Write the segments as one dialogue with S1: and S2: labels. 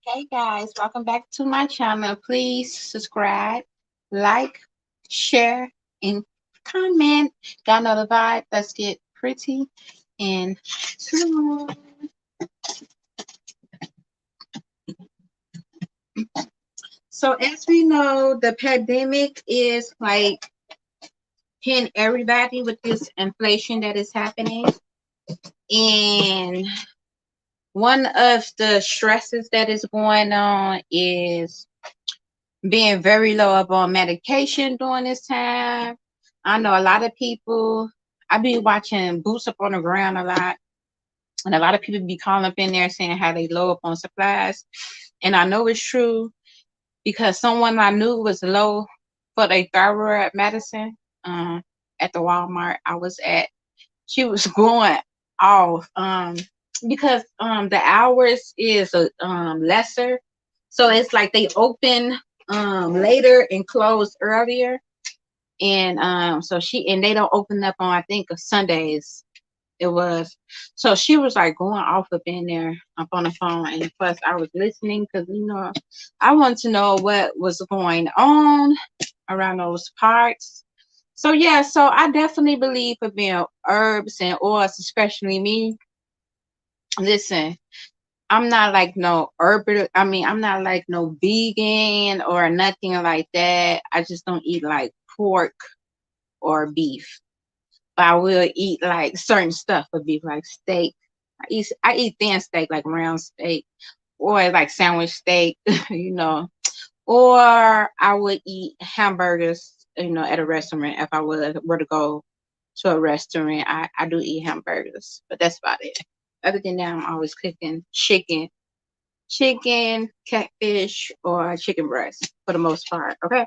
S1: Hey guys, welcome back to my channel. Please subscribe, like, share, and comment. Y'all know the vibe. Let's get pretty and true. So as we know, the pandemic is like hitting everybody with this inflation that is happening. And one of the stresses that is going on is being very low up on medication during this time. I know a lot of people, I be watching Boots Up on the Ground a lot, and a lot of people be calling up in there saying how they low up on supplies. And I know it's true because someone I knew was low for their thyroid medicine at the Walmart I was at. She was going off because the hours is lesser, so it's like they open later and close earlier, and so they don't open up on, I think, Sundays. It was, so she was like going off up in there up on the phone, and plus I was listening because I wanted to know what was going on around those parts. So yeah, so I definitely believe for being herbs and oils, especially me. Listen, I'm not like no herb. I mean, I'm not like no vegan or nothing like that. I just don't eat like pork or beef. But I will eat like certain stuff of beef, like steak. I eat thin steak, like round steak, or like sandwich steak, you know. Or I would eat hamburgers, at a restaurant. If I were to go to a restaurant, I do eat hamburgers, but that's about it. Other than that, I'm always cooking chicken, catfish, or chicken breast for the most part. Okay.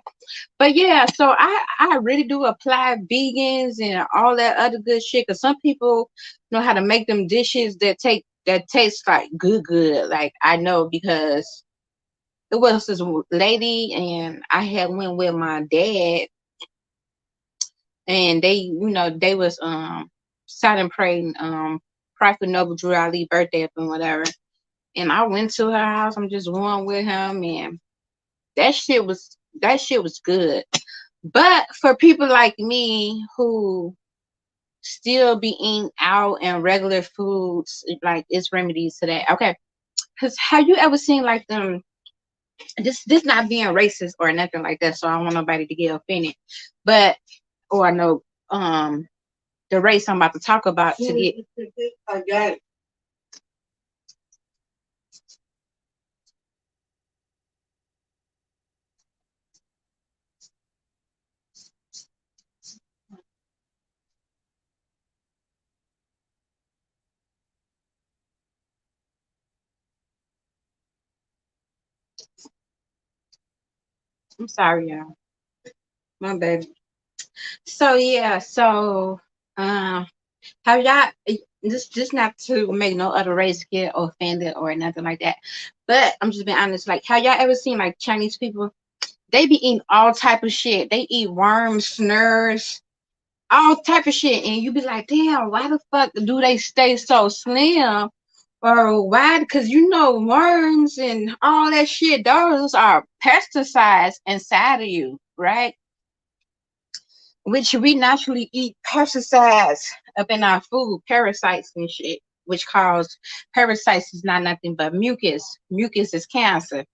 S1: But yeah, so I really do apply vegans and all that other good shit. Cause some people know how to make them dishes that taste like good. Like I know because it was this lady and I had went with my dad, and they was celebrating Prophet Noble Drew Ali birthday up and whatever. And I went to her house. I'm just going with him, and that shit was good. But for people like me who still be eating out and regular foods, like it's remedies to that. Okay. Cause have you ever seen like them, this not being racist or nothing like that, so I don't want nobody to get offended. But or I know the race I'm about to talk about to get. I got it. I'm sorry, y'all. My bad. So yeah, so um have y'all, just not to make no other race get offended or nothing like that, but I'm just being honest. Like, have y'all ever seen like Chinese people? They be eating all type of shit. They eat worms, snurs, all type of shit, and you be like, damn, why the fuck do they stay so slim? Or why? Because worms and all that shit. Those are pesticides inside of you, right? Which we naturally eat pesticides up in our food, parasites and shit, which cause parasites is not nothing but mucus. Mucus is cancer,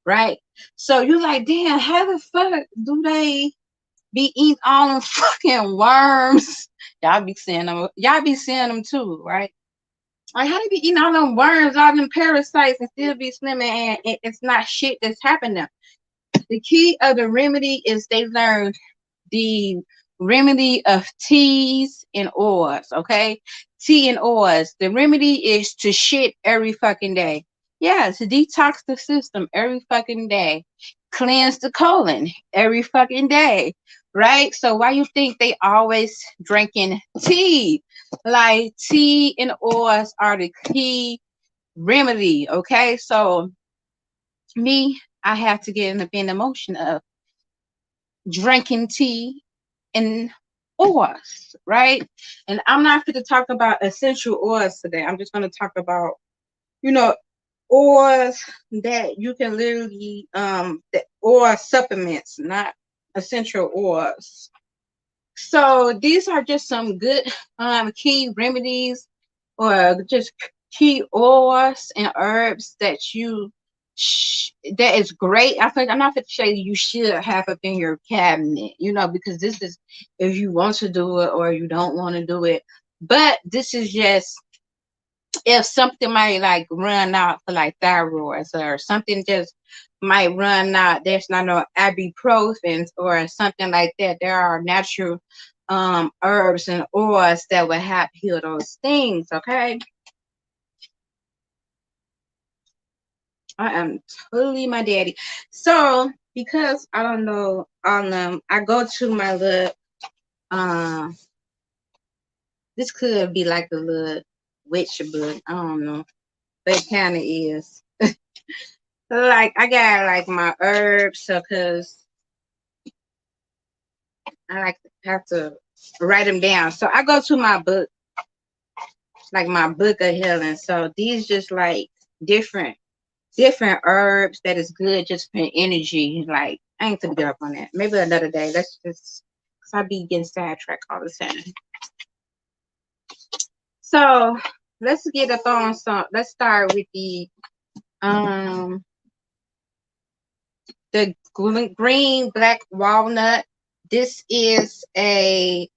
S1: right? So you like, damn, how the fuck do they be eating all them fucking worms? Y'all be seeing them too, right? Like how they be eating all them worms, all them parasites, and still be slimming, and it's not shit that's happening. The key of the remedy is they learned the remedy of teas and oils, okay? Tea and oils. The remedy is to shit every fucking day. Yeah, to detox the system every fucking day. Cleanse the colon every fucking day. Right? So why you think they always drinking tea? Like tea and oils are the key remedy. Okay. So me, I have to get in the motion of drinking tea and oils, right? And I'm not going to talk about essential oils today. I'm just going to talk about, you know, oils that you can literally or supplements, not essential oils. So these are just some good key remedies or just key oils and herbs that that is great. I think I'm not going to say you should have up in your cabinet, because this is if you want to do it or you don't want to do it. But this is just if something might like run out for like thyroids or something just might run out, there's not no ibuprofen or something like that. There are natural herbs and oils that will help heal those things. Okay. I am totally my daddy. So because I don't know I go to my little um this could be like a little witch book. I don't know. But it kinda is. Like I got like my herbs, so cause I like to have to write them down. So I go to my book, like my book of healing. So these just like different different herbs that is good just for energy. Like I ain't to get up on that. Maybe another day. Let's just cause I be getting sidetracked all the time. So let's get up on some. Let's start with um the green black walnut. This is a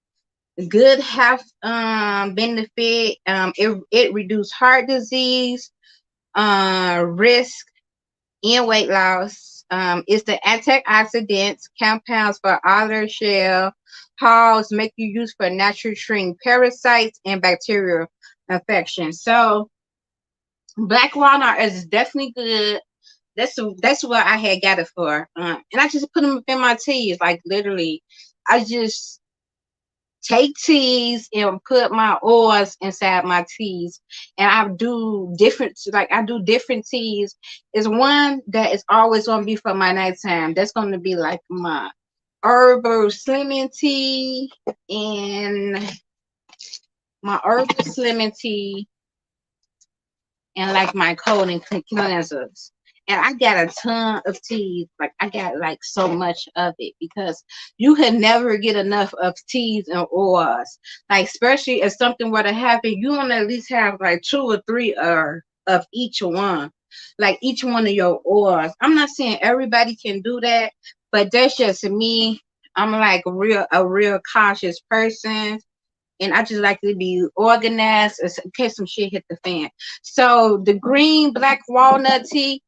S1: good health benefit. It reduces heart disease risk and weight loss. It's the antioxidants compounds for outer shell hulls make you use for natural treating parasites and bacterial infections. So black walnut is definitely good. That's what I had got it for. And I just put them in my teas, like literally. I just take teas and put my oils inside my teas, and I do different teas. Is one that is always going to be for my nighttime. That's going to be like my herbal slimming tea and my herbal slimming tea and like my cold and cleansers. And I got a ton of teas. Like I got like so much of it because you can never get enough of teas and oils. Like especially if something were to happen, you want to at least have like two or three of each one. Like each one of your oils. I'm not saying everybody can do that, but that's just me. I'm like a real cautious person, and I just like to be organized in case some shit hit the fan. So the green black walnut tea,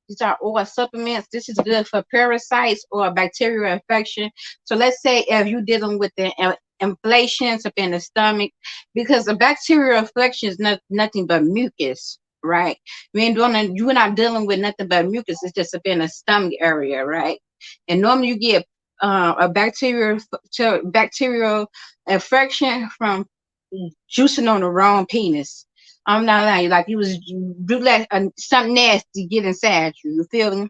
S1: these are oil supplements. This is good for parasites or bacterial infection. So let's say if you're dealing with the inflations up in the stomach, because a bacterial infection is nothing but mucus, right? You're not dealing with nothing but mucus. It's just up in the stomach area, right? And normally you get a bacterial infection from juicing on the wrong penis. I'm not lying. Like you let something nasty get inside you. You feel me?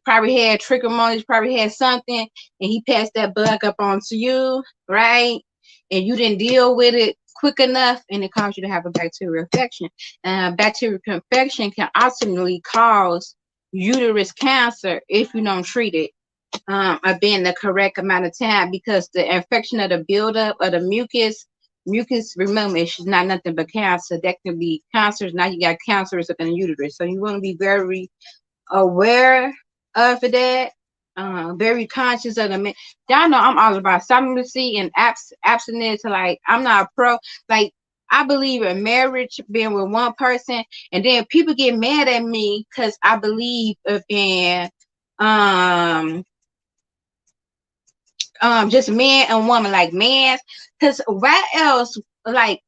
S1: Probably had trichomonas, probably had something, and he passed that bug up onto you, right? And you didn't deal with it quick enough, and it caused you to have a bacterial infection. And bacterial infection can ultimately cause uterus cancer if you don't treat it being the correct amount of time, because the infection of the buildup of the mucus, remember, it's not nothing but cancer. That can be cancers. Now you got cancers up in the uterus. So you want to be very aware of that, very conscious of the man. Y'all know I'm all about celibacy and abstinence. Like I'm not pro. Like I believe in marriage, being with one person, and then people get mad at me because I believe in um just man and woman, like man, because why else, like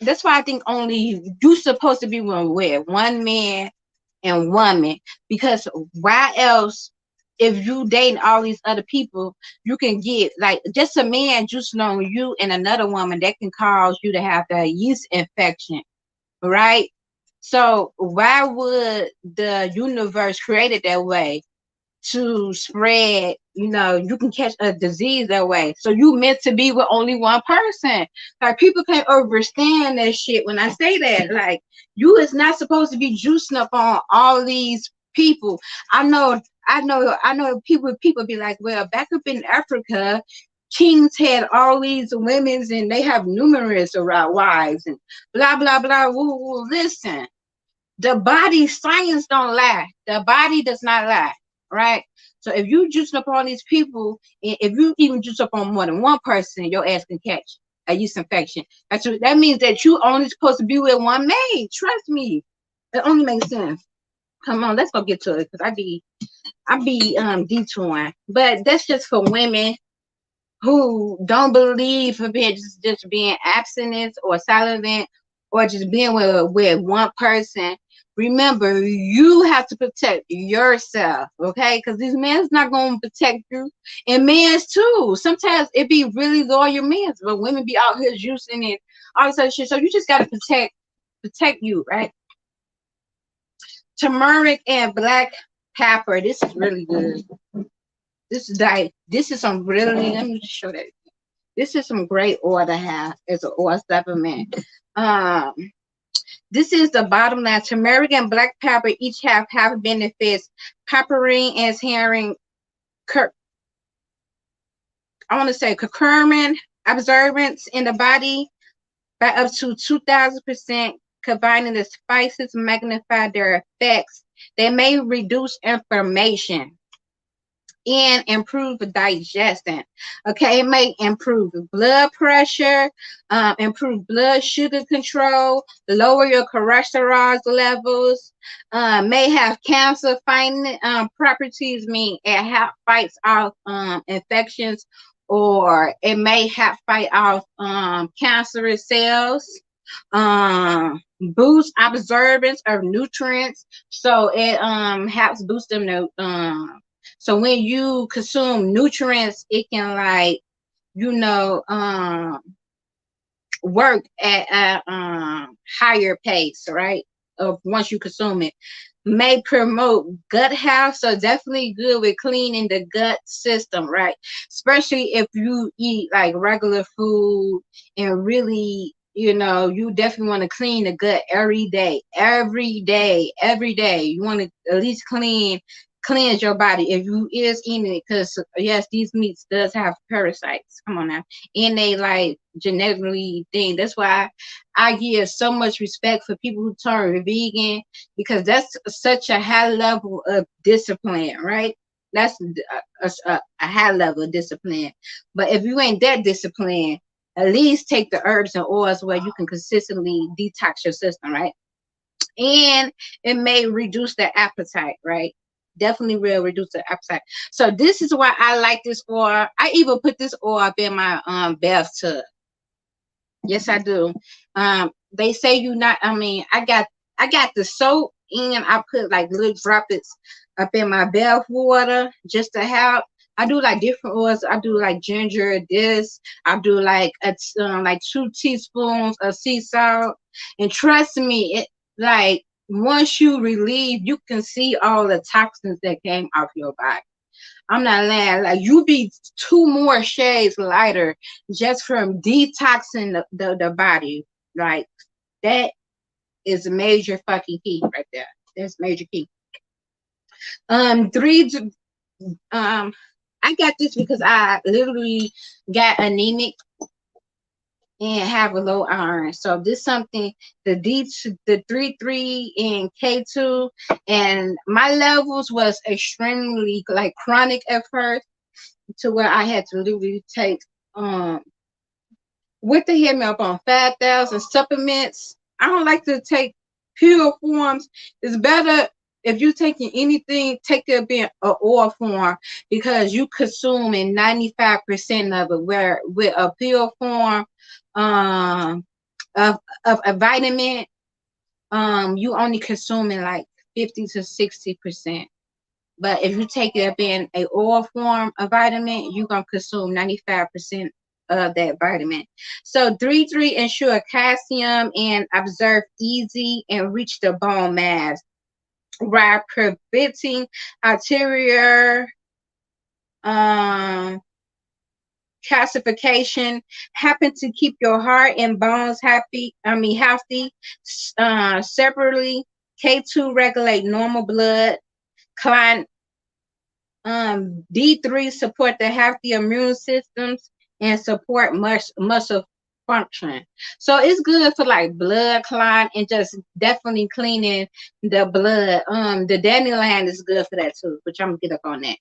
S1: that's why I think only you supposed to be with one man and woman, because why else, if you dating all these other people, you can get like just a man juicing on you and another woman that can cause you to have that yeast infection, right? So why would the universe create it that way? to spread, you know, you can catch a disease that way. So you meant to be with only one person. Like people can't understand that shit when I say that. Like you is not supposed to be juicing up on all these people. I know people be like, well, back up in Africa, kings had all these women's and they have numerous around wives and blah blah blah. Woo, woo. Listen, the body science don't lie. The body does not lie, right? So if you juice up all these people, if you even juice up on more than one person, your ass can catch a yeast infection. That means that you only supposed to be with one maid. Trust me, it only makes sense. Come on, let's go get to it because I be detouring, but that's just for women who don't believe for being just being abstinent or celibate or just being with one person. Remember, you have to protect yourself, okay? Because these men's not gonna protect you, and men's too. Sometimes it be really loyal men's, but women be out here juicing and all this other shit. So you just gotta protect you, right? Turmeric and black pepper. This is really good. This is some really. Let me show that. This is some great oil to have as an oil supplement. Um, this is the bottom line. Turmeric and black pepper each have benefits. Paparin is hearing, I want to say curcumin absorbance in the body by up to 2,000%. Combining the spices magnify their effects. They may reduce inflammation and improve digestion. Okay, it may improve blood pressure, improve blood sugar control, lower your cholesterol levels, may have cancer fighting properties, mean it fights off infections, or it may have fight off cancerous cells. Boost absorbance of nutrients, so it helps boost them to so when you consume nutrients, it can like, you know, work at a higher pace, right? Of once you consume it. May promote gut health, so definitely good with cleaning the gut system, right? Especially if you eat like regular food and really, you know, you definitely want to clean the gut every day, every day, every day. You want to at least cleanse your body if you is eating it, because yes, these meats does have parasites. Come on now, and they like genetically thing. That's why I give so much respect for people who turn vegan, because that's such a high level of discipline, right? That's a high level of discipline. But if you ain't that disciplined, at least take the herbs and oils where you can consistently detox your system, right? And it may reduce the appetite, right? Definitely will reduce the appetite. So this is why I like this oil. I even put this oil up in my bathtub. Yes, I do. They say you not. I mean, I got the soap and I put like little droplets up in my bath water just to help. I do like different oils. I do like ginger. This I do like 2 teaspoons of sea salt. And trust me, it like once you relieve, you can see all the toxins that came off your body. I'm not lying. Like you be 2 more shades lighter just from detoxing the body. Like that is a major fucking key right there. That's major key. Three. I got this because I literally got anemic and have a low iron. So this something the 3 and K2, and my levels was extremely like chronic at first, to where I had to literally take what they hit me up on 5,000 supplements. I don't like to take pill forms. It's better if you taking anything, take it in a oil form, because you consuming 95% of it. Where with a pill form um of a vitamin, you only consuming like 50 to 60%. But if you take it up in a oil form of vitamin, you're gonna consume 95% of that vitamin. So 3 ensure calcium and absorb easy and reach the bone mass. while preventing arterial um calcification, happen to keep your heart and bones healthy. Separately, K2 regulate normal blood. Client D3 support the healthy immune systems and support muscle function. So it's good for like blood clot and just definitely cleaning the blood. The dandelion is good for that too, which I'm gonna get up on that.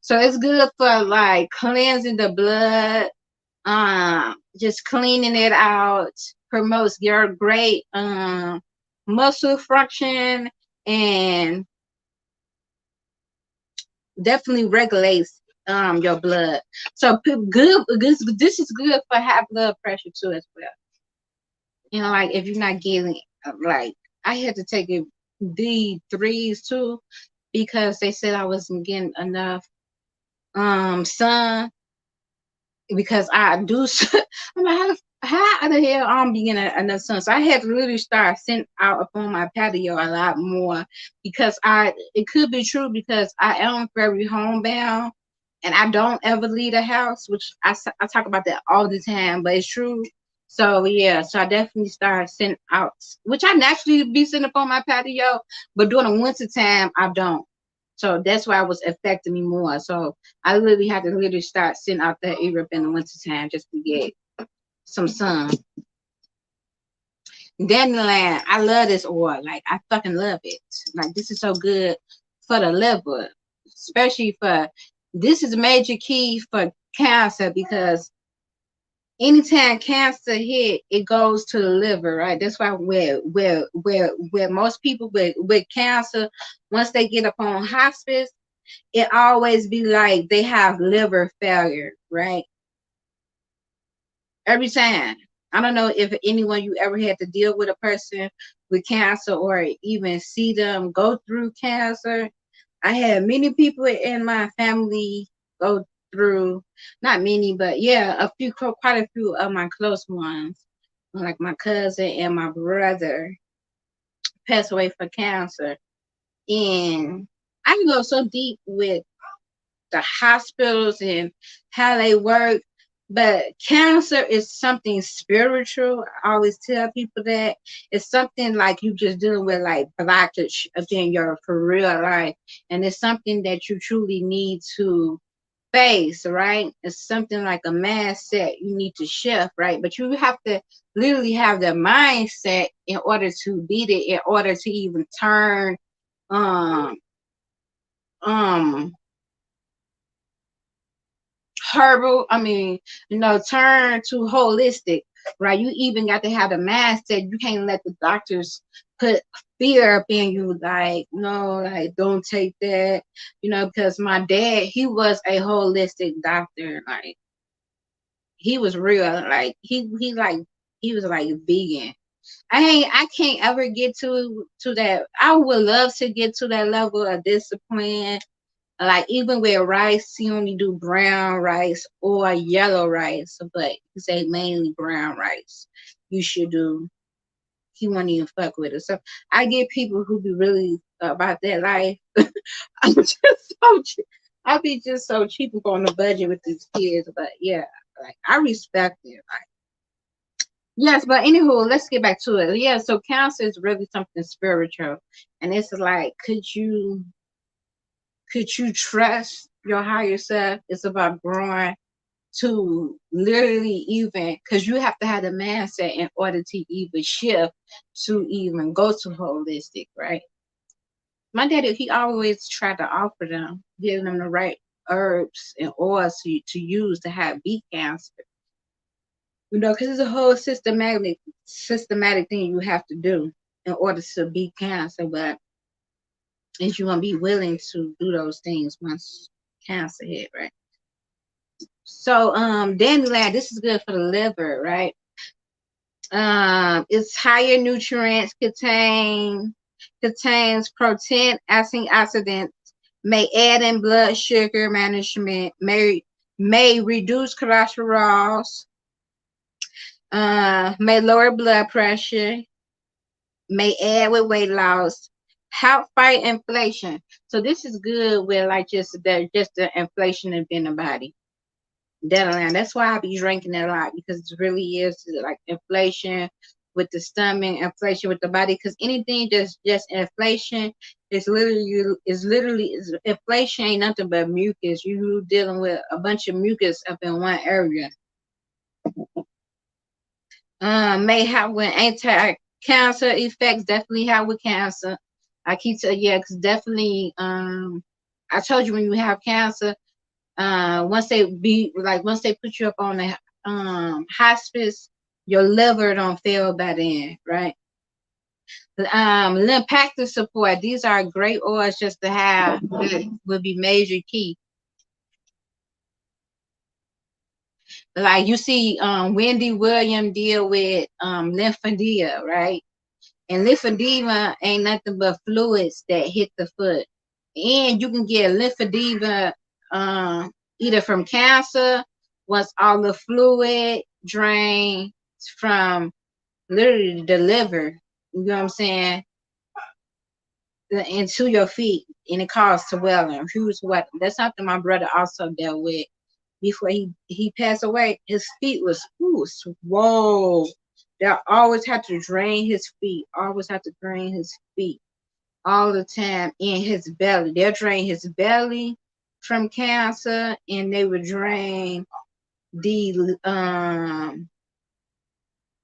S1: So it's good for like cleansing the blood, just cleaning it out, promotes your great muscle function, and definitely regulates your blood. So good, this is good for high blood pressure too as well. You know, like if you're not getting like I had to take it D3s too because they said I wasn't getting enough sun, because I do. I'm like, how the hell I'm being enough sun? So I had to really start sitting out upon my patio a lot more, because it could be true because I am very homebound and I don't ever leave the house, which I talk about that all the time, but it's true. So yeah, so I definitely started sitting out, which I naturally be sitting up on my patio, but during the winter time I don't. So that's why it was affecting me more. So I literally had to literally start sitting out there Europe in the winter time just to get some sun. Dandelion, I love this oil. Like I fucking love it. Like this is so good for the liver, especially for this is a major key for cancer, because anytime cancer hit, it goes to the liver, right? That's why where most people with cancer, once they get up on hospice, it always be like they have liver failure, right? Every time. I don't know if anyone you ever had to deal with a person with cancer or even see them go through cancer. I had many people in my family go through, not many, but yeah, quite a few of my close ones, like my cousin and my brother, passed away for cancer. And I can go so deep with the hospitals and how they work. But cancer is something spiritual. I always tell people that it's something like you just dealing with like blockage in your for real life. And it's something that you truly need to face, right? It's something like a mindset you need to shift, right? But you have to literally have the mindset in order to beat it, in order to even turn um um herbal, turn to holistic, right? You even got to have the mindset. You can't let the doctors put fear up in you, like, no, like, don't take that, because my dad, he was a holistic doctor. Like, he was real, like, he was like vegan. I can't ever get to that. I would love to get to that level of discipline. Like even with rice, you only do brown rice or yellow rice, but you say mainly brown rice. You should do. He won't even fuck with it. So I get people who be really about that life. I'm just so cheap. I be just so cheap on the budget with these kids, but yeah, like I respect it. Like yes, but anywho, let's get back to it. Yeah, so cancer is really something spiritual, and it's like, could you trust your higher self? It's about growing to literally even, because you have to have the mindset in order to even shift to even go to holistic, right? My daddy, he always tried to offer them, giving them the right herbs and oils to use to have beat cancer. Because it's a whole systematic thing you have to do in order to beat cancer. But is you gonna be willing to do those things once cancer hit, right? So dandelion, this is good for the liver, right? It's higher nutrients, contains protein, antioxidants, may aid in blood sugar management, may reduce cholesterol, may lower blood pressure, may aid with weight loss, Help fight inflation. So this is good with like just the inflation in the body. That's why I be drinking it a lot, because it really is like inflation with the stomach, inflation with the body. Because anything just inflation is inflation ain't nothing but mucus. You dealing with a bunch of mucus up in one area. May have with anti-cancer effects. Definitely have with cancer. I keep saying, yeah, because definitely. I told you, when you have cancer, once they put you up on the hospice, your liver don't fail by then, right? Lymphatic support. These are great oils just to have. That would be major key. Like you see, Wendy Williams deal with lymphedema, right? And lymphedema ain't nothing but fluids that hit the foot. And you can get lymphedema either from cancer, once all the fluid drains from literally the liver, you know what I'm saying, into your feet, and it causes swelling. That's something my brother also dealt with before he passed away. His feet was swole. They always had to drain his feet. Always had to drain his feet all the time, in his belly. They'll drain his belly from cancer, and the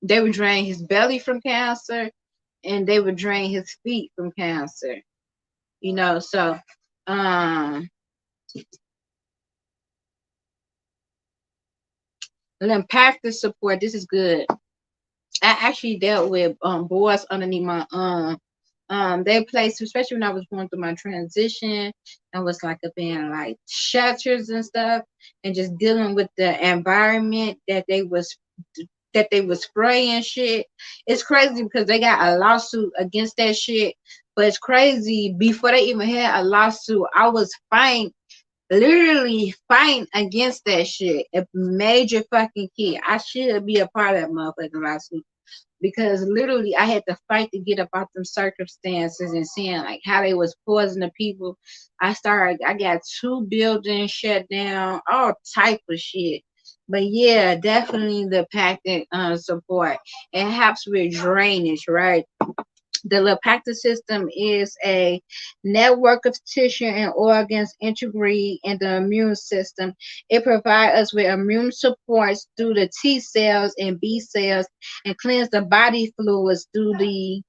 S1: they would drain his belly from cancer, and they would drain his feet from cancer. So um lymphatic support, this is good. I actually dealt with boys underneath my they placed, especially when I was going through my transition, and was like up in like shelters and stuff, and just dealing with the environment that they was spraying shit. It's crazy because they got a lawsuit against that shit. But it's crazy, before they even had a lawsuit, I was literally fighting against that shit. A major fucking kid. I should be a part of that motherfucking lawsuit, because literally I had to fight to get about them circumstances, and seeing like how they was poisoning people. I got 2 buildings shut down, all type of shit. But yeah, definitely the packed support. It helps with drainage, right? The lymphatic system is a network of tissue and organs integrated in the immune system. It provides us with immune supports through the T cells and B cells, and cleanse the body fluids through the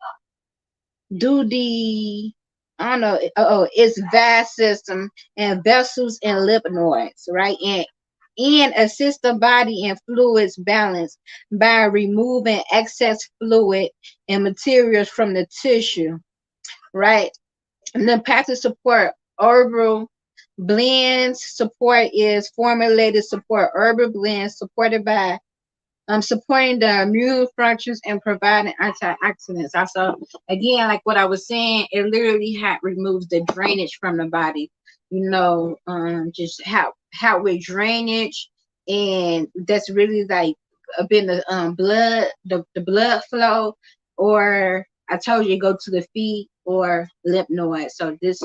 S1: I don't know, its vast system and vessels and lymph nodes, right? And assist the body in fluids balance by removing excess fluid and materials from the tissue, right? Lymphatic support, herbal blends support is formulated support, herbal blends supported by supporting the immune functions and providing antioxidants. Also, again, like what I was saying, it literally removes the drainage from the body. Just how with drainage, and that's really like been the blood, the blood flow, or I told you, go to the feet or lymph nodes. So this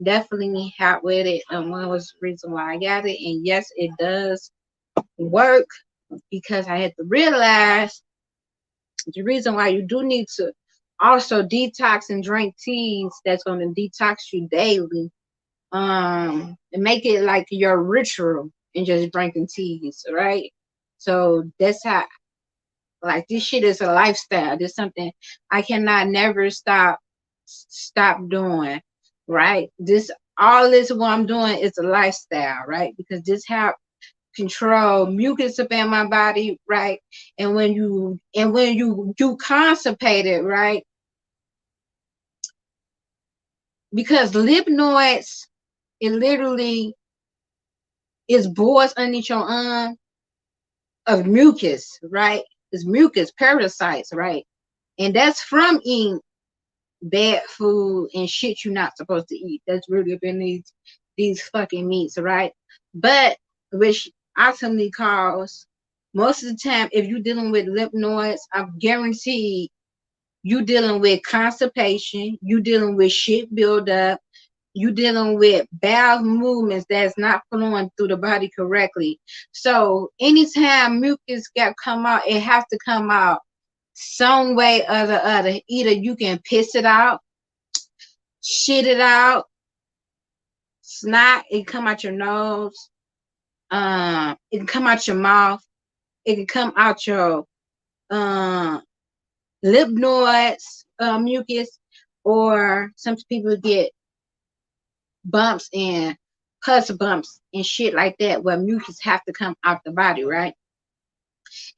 S1: definitely help with it. One was the reason why I got it, and yes, it does work, because I had to realize the reason why you do need to also detox and drink teas that's going to detox you daily. And make it like your ritual, and just drinking teas, right? So that's how, like, this shit is a lifestyle. This something I cannot never stop doing, right? All this what I'm doing is a lifestyle, right? Because this how control mucus up in my body, right? And when you constipated, right? Because lymph nodes, it literally is boils underneath your arm of mucus, right? It's mucus parasites, right? And that's from eating bad food and shit you're not supposed to eat. That's really up in these fucking meats, right? But which ultimately cause, most of the time, if you're dealing with lymph nodes, I'm guaranteed You dealing with constipation, you dealing with shit buildup, you dealing with bowel movements that's not flowing through the body correctly. So anytime mucus got come out, it has to come out some way or the other. Either you can piss it out, shit it out, snot, it come out your nose, it can come out your mouth, it can come out your lymph nodes, mucus, or some people get bumps and pus bumps and shit like that where mucus have to come out the body, right?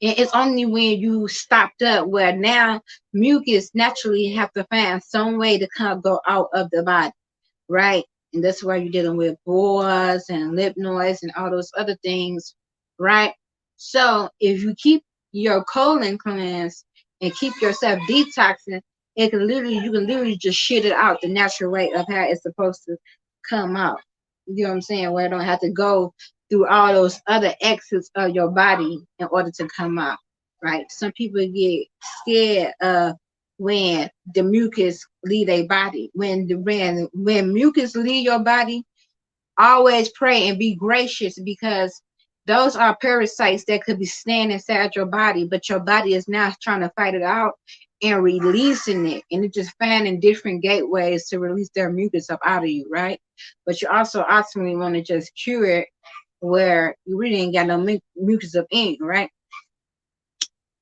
S1: And it's only when you stopped up where now mucus naturally have to find some way to come go out of the body, right? And that's why you're dealing with boils and lymph nodes and all those other things, right? So if you keep your colon cleansed and keep yourself detoxing, you can literally just shit it out the natural way of how it's supposed to come out. You know what I'm saying? Where it don't have to go through all those other exits of your body in order to come out, right? Some people get scared of when the mucus leave their body. When mucus leave your body, always pray and be gracious, because those are parasites that could be staying inside your body, but your body is now trying to fight it out and releasing it, and it just finding different gateways to release their mucus up out of you, right? But you also ultimately want to just cure it where you really ain't got no mucus up in you, right?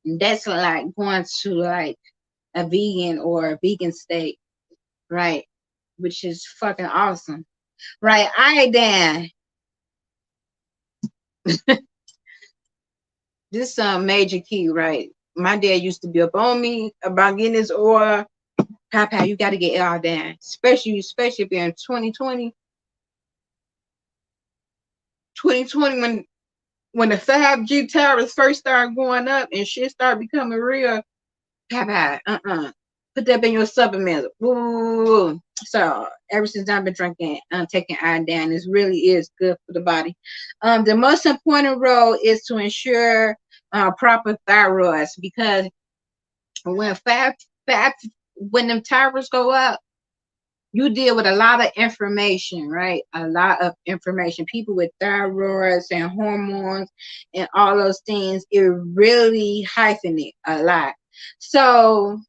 S1: And that's like going to like a vegan or a vegan state, right? Which is fucking awesome, right? Iodine. This major key, right? My dad used to be up on me about getting this oil. Papa, you got to get iodine, especially if you're in 2020 when the 5G towers first started going up and shit started becoming real. Papa, put that in your supplements. Woo. So ever since I've been drinking, taking iodine, this really is good for the body. The most important role is to ensure proper thyroids, because when when them thyroids go up, you deal with a lot of information, right? A lot of information. People with thyroids and hormones and all those things, it really hyphenate a lot. So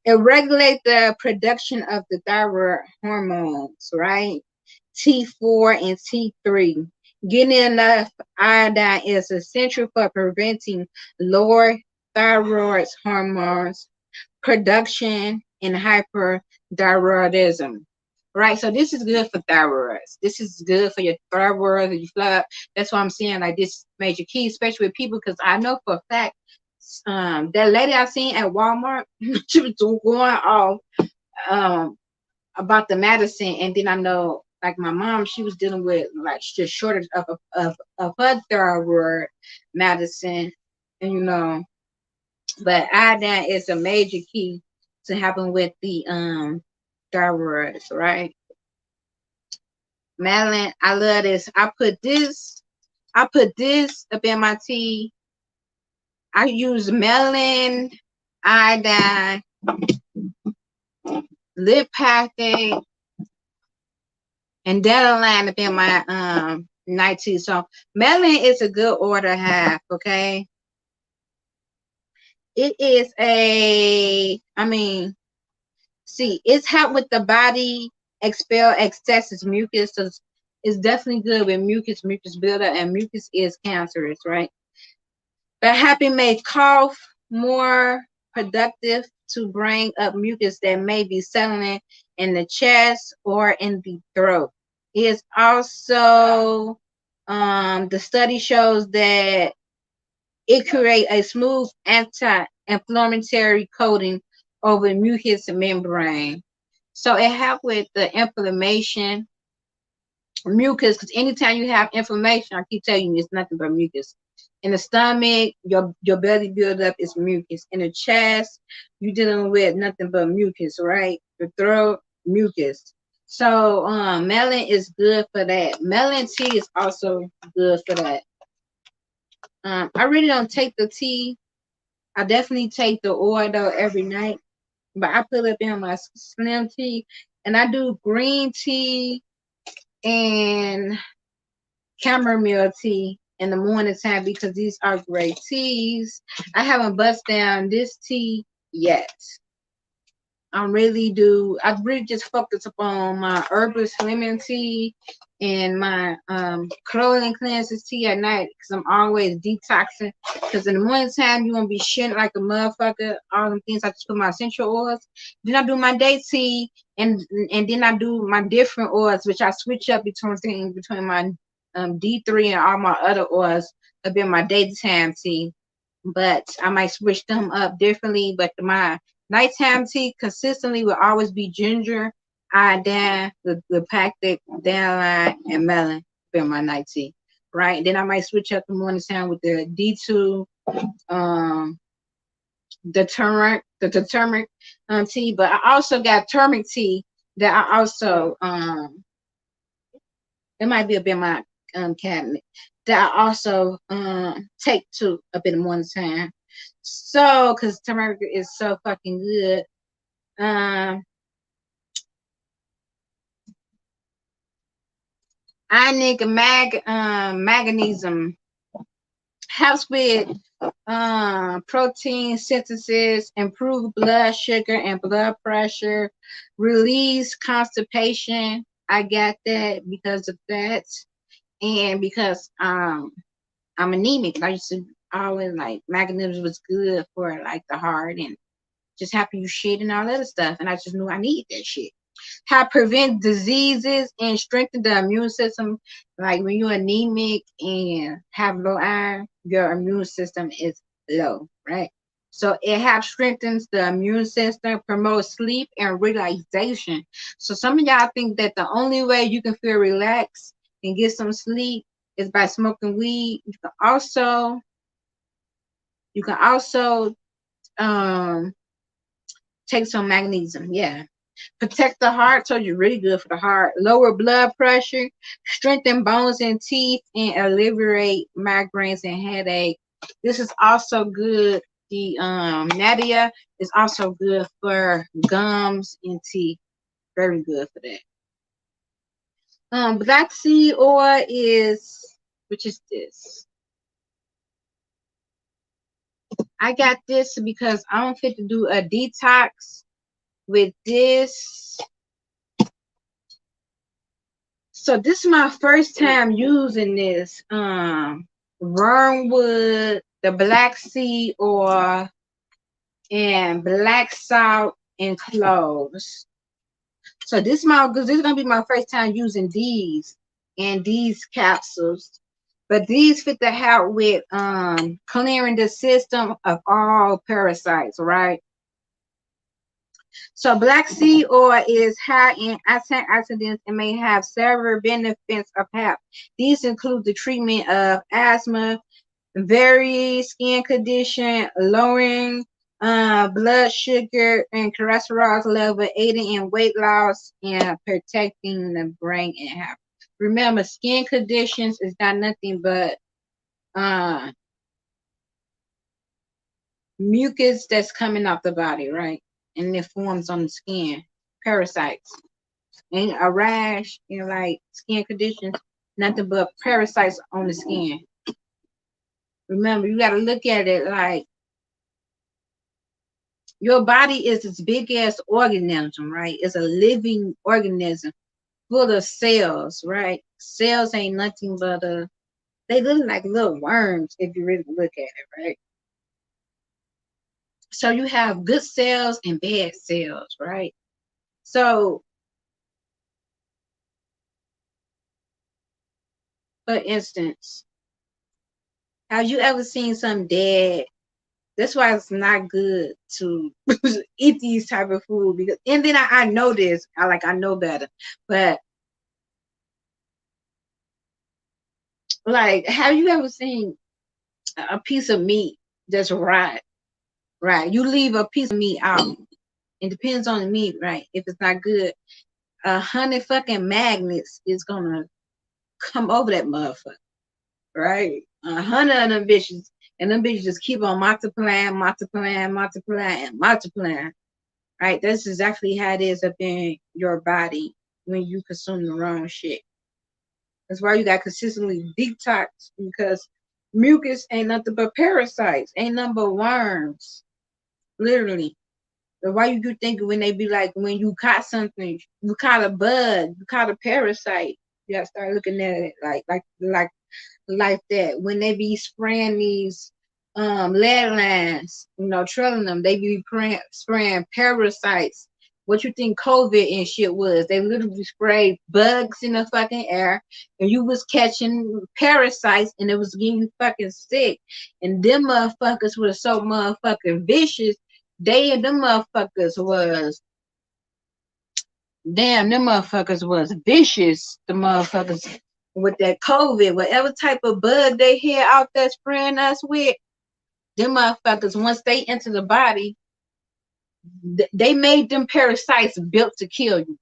S1: it regulates the production of the thyroid hormones, right? T4 and T3. Getting enough iodine is essential for preventing lower thyroid hormones production and hyperthyroidism. Right, so this is good for thyroids. This is good for your thyroid and your flood. That's why I'm saying like this major key, especially with people, because I know for a fact that lady I seen at Walmart, she was going off about the medicine, and then I know like my mom, she was dealing with like just shortage of her thyroid medicine, and but iodine is a major key to happen with the thyroids, right? Madeline, I love this. I put this up in my tea. I use melon, iodine, lip packet, and Delaline up in my night tea. So melon is a good order to have, okay? It is it's help with the body expel excessive mucus. So it's definitely good with mucus builder, and mucus is cancerous, right? But happy may cough more productive to bring up mucus that may be settling in the chest or in the throat. It's also the study shows that it creates a smooth anti-inflammatory coating over mucous membrane. So it helps with the inflammation, mucus, because anytime you have inflammation, I keep telling you, it's nothing but mucus. In the stomach, your belly buildup is mucus. In the chest, you're dealing with nothing but mucus, right? The throat, mucus. So melon is good for that. Melon tea is also good for that. I really don't take the tea I definitely take the oil though every night, but I put it in my slim tea, and I do green tea and chamomile tea in the morning time because these are great teas. I haven't bust down this tea yet. I really just focus upon my herbalist lemon tea and my colon cleanses tea at night because I'm always detoxing. Because in the morning time you gonna be shitting like a motherfucker. All them things I just put my essential oils. Then I do my day tea and then I do my different oils, which I switch up between my D3 and all my other oils. Have been my daytime tea, but I might switch them up differently. But my nighttime tea consistently will always be ginger, iodine, the Pactic, dandelion, and melon for my night tea. Right. Then I might switch up the morning time with the D2, um, the turmeric tea. But I also got turmeric tea that I also it might be a bit in my cabinet that I also take to up in the morning time. So, because turmeric is so fucking good. Ionic magnesium helps with protein synthesis, improve blood sugar and blood pressure, release constipation. I got that because of that, and because I'm anemic. I used to always like magnesium was good for like the heart and just helping you shit and all that other stuff. And I just knew I needed that shit. How prevent diseases and strengthen the immune system. Like when you're anemic and have low iron, your immune system is low, right? So it helps strengthens the immune system, promotes sleep and relaxation. So some of y'all think that the only way you can feel relaxed and get some sleep is by smoking weed. You can also um take some magnesium. Yeah. Protect the heart, so you're really good for the heart. Lower blood pressure, strengthen bones and teeth, and alleviate migraines and headache. This is also good. The Nadia is also good for gums and teeth. Very good for that. Black seed oil is, which is this. I got this because I don't fit to do a detox with this. So this is my first time using this wormwood, the black seed oil, and black salt and cloves. So this is gonna be my first time using these and these capsules. But these fit to help with clearing the system of all parasites, right? So black seed oil is high in antioxidants and may have several benefits of health. These include the treatment of asthma, various skin condition, lowering blood sugar and cholesterol level, aiding in weight loss, and protecting the brain and health. Remember, skin conditions is not nothing but uh, mucus that's coming off the body, right? And it forms on the skin, parasites. And a rash, like skin conditions, nothing but parasites on the skin. Remember, you got to look at it like your body is this big ass organism, right? It's a living organism full of cells, right? Cells ain't nothing but they look like little worms if you really look at it, right? So you have good cells and bad cells, right? So, for instance, have you ever seen some dead? That's why it's not good to eat these type of food because, and then I know this, I know better, but like, have you ever seen a piece of meat that's rot? Right, you leave a piece of meat out. It depends on the meat, right? If it's not good, 100 fucking magnets is gonna come over that motherfucker, right? 100 of them bitches And them bitches just keep on multiplying, multiplying, multiplying, multiplying. Right? That's exactly how it is up in your body when you consume the wrong shit. That's why you got consistently detox, because mucus ain't nothing but parasites, ain't nothing but worms. Literally. But why you think when they be like, when you caught something, you caught a bug, you caught a parasite, you gotta start looking at it like that. When they be spraying these lead lines, trilling them, they be spraying parasites. What you think COVID and shit was? They literally sprayed bugs in the fucking air, and you was catching parasites, and it was getting you fucking sick. And them motherfuckers were so motherfucking vicious. They and them motherfuckers was damn, them motherfuckers was vicious. The motherfuckers with that COVID, whatever type of bug they had out there spraying us with, them motherfuckers, once they enter the body, they made them parasites built to kill you.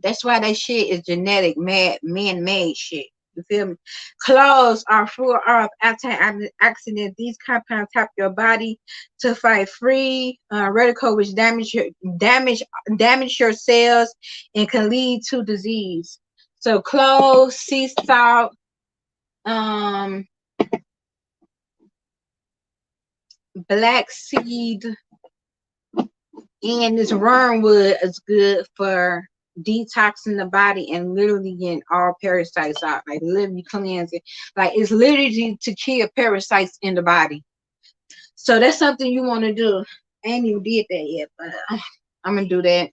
S1: That's why that shit is genetic, man-made shit. You feel me? Clothes are full of antioxidants. These compounds help your body to fight free radical, which damage your cells and can lead to disease. So cloves, sea salt, black seed, and this wormwood is good for detoxing the body and literally getting all parasites out, like literally cleansing. Like it's literally to kill parasites in the body. So that's something you want to do. I ain't even did that yet, but I'm gonna do that.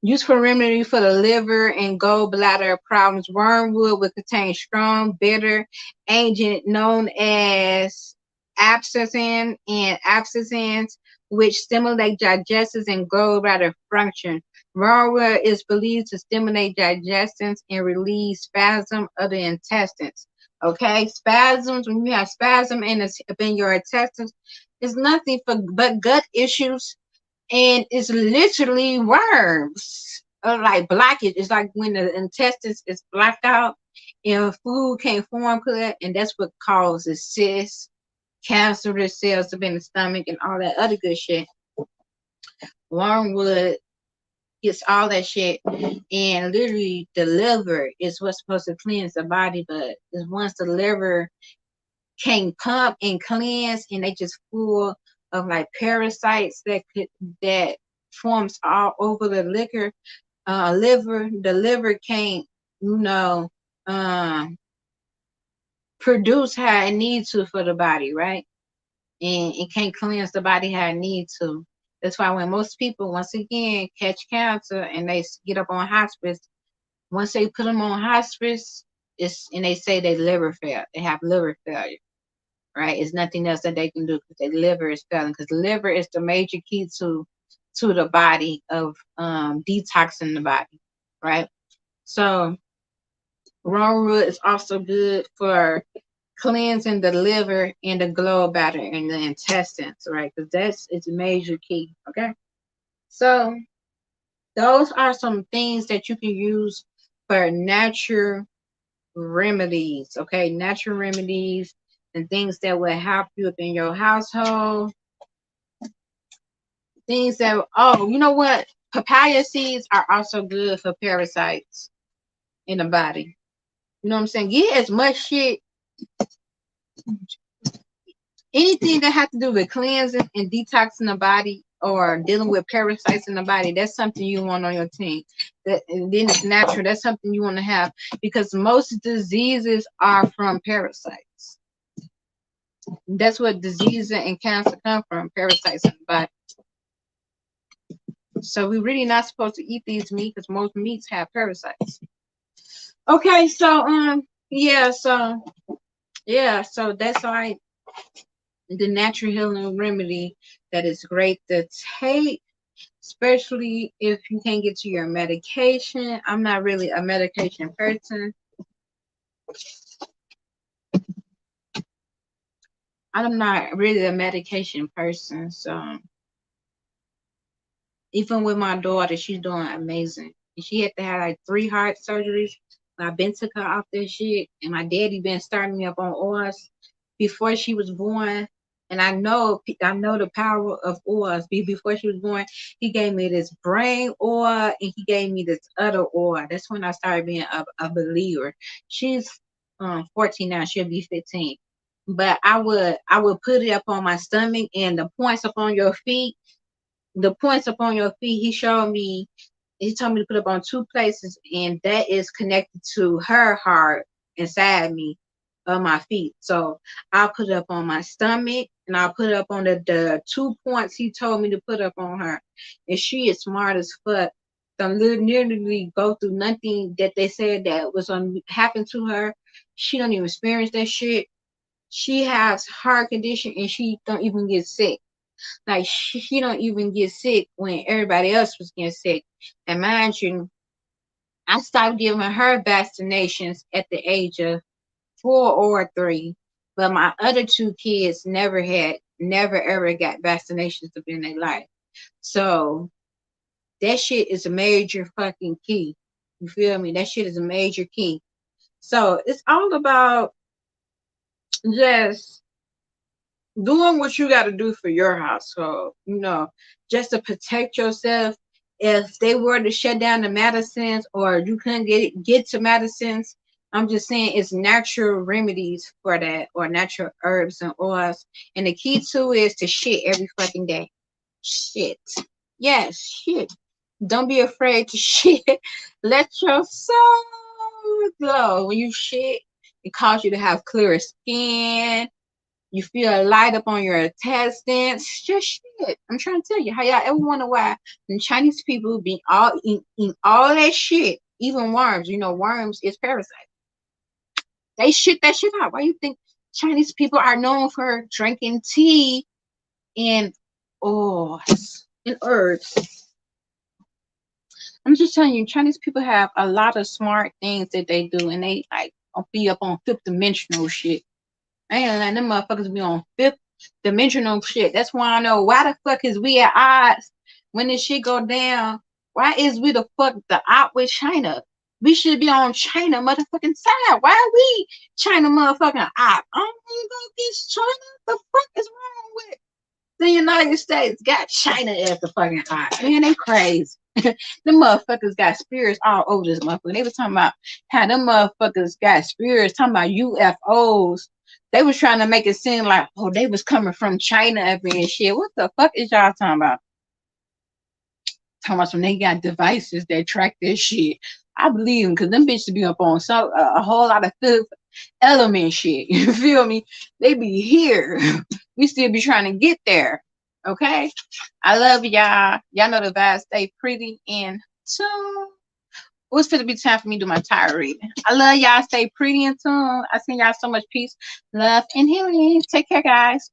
S1: Useful remedy for the liver and gallbladder problems. Wormwood will contain strong, bitter agent known as abscessin and abscessins, which stimulate digestive and gallbladder function. Wormwood is believed to stimulate digestion and relieve spasm of the intestines. Okay, spasms, when you have spasm in your intestines, it's nothing but gut issues, and it's literally worms, like blockage. It's like when the intestines is blocked out and food can't form good, and that's what causes cysts, cancerous cells up in the stomach, and all that other good shit. Wormwood gets all that shit, and literally the liver is what's supposed to cleanse the body, but is once the liver can't pump and cleanse, and they just full of like parasites that forms all over the liver. The liver can't, produce how it needs to for the body, right? And it can't cleanse the body how it needs to. That's why when most people, once again, catch cancer and they get up on hospice, once they put them on hospice, and they say they liver failed. They have liver failure. Right? It's nothing else that they can do because their liver is failing. Because the liver is the major key to the body of detoxing the body, right? So wormwood is also good for cleansing the liver and the gallbladder and the intestines, right? Because that's its major key. Okay, so those are some things that you can use for natural remedies. Okay, natural remedies and things that will help you up in your household. Things that, oh, you know what? Papaya seeds are also good for parasites in the body. You know what I'm saying? Get as much shit, anything that has to do with cleansing and detoxing the body or dealing with parasites in the body. That's something you want on your team. And then it's natural. That's something you want to have, because most diseases are from parasites. That's what diseases and cancer come from, parasites in the body. So we're really not supposed to eat these meat because most meats have parasites. Okay, so so that's like the natural healing remedy that is great to take, especially if you can't get to your medication. I'm not really a medication person. I'm not really a medication person, so even with my daughter, she's doing amazing. And she had to have like 3 heart surgeries. I've been took her off this shit, and my daddy been starting me up on oils before she was born. And I know the power of oils. Before she was born, he gave me this brain oil and he gave me this other oil. That's when I started being a believer. She's 14 now, she'll be 15. But I would put it up on my stomach and the points up on your feet, the points up on your feet, he told me to put up on two places, and that is connected to her heart inside me, of my feet. So I'll put it up on my stomach and I'll put it up on the 2 points he told me to put up on her. And she is smart as fuck. Don't literally go through nothing that they said that was on happen to her. She don't even experience that shit. She has heart condition and she don't even get sick. Like she don't even get sick when everybody else was getting sick. And mind you, I stopped giving her vaccinations at the age of 4 or 3, but my other two kids never ever got vaccinations in their life. So that shit is a major fucking key. You feel me? That shit is a major key. So it's all about just doing what you got to do for your household, just to protect yourself. If they were to shut down the medicines or you couldn't get to medicines, I'm just saying it's natural remedies for that, or natural herbs and oils. And the key to it is to shit every fucking day. Shit. Yes, shit. Don't be afraid to shit. Let your soul glow. When you shit, it causes you to have clearer skin. You feel a light up on your intestines. Just shit. I'm trying to tell you. How y'all ever wonder why the Chinese people be all eating all that shit, even worms? Worms is parasites. They shit that shit out. Why you think Chinese people are known for drinking tea and oils and herbs? I'm just telling you, Chinese people have a lot of smart things that they do, and they like be up on fifth dimensional shit. I ain't letting them motherfuckers be on fifth dimensional shit. That's why I know why the fuck is we at odds when this shit go down. Why is we the fuck the odd with China? We should be on China motherfucking side. Why are we China motherfucking odd? I'm gonna go against China. The fuck is wrong with the United States? Got China as the fucking odd. Man, they crazy. Them motherfuckers got spirits all over this motherfucker. They was talking about how them motherfuckers got spirits, talking about UFOs. They was trying to make it seem like, oh, they was coming from China and shit. What the fuck is y'all talking about? Talking about some they got devices that track this shit. I believe them because them bitches be up on a whole lot of fifth element shit. You feel me? They be here. We still be trying to get there. Okay? I love y'all. Y'all know the vibes. Stay pretty and tune. It's going to be time for me to do my tarot reading. I love y'all. Stay pretty and tuned. I send y'all so much peace, love, and healing. Take care, guys.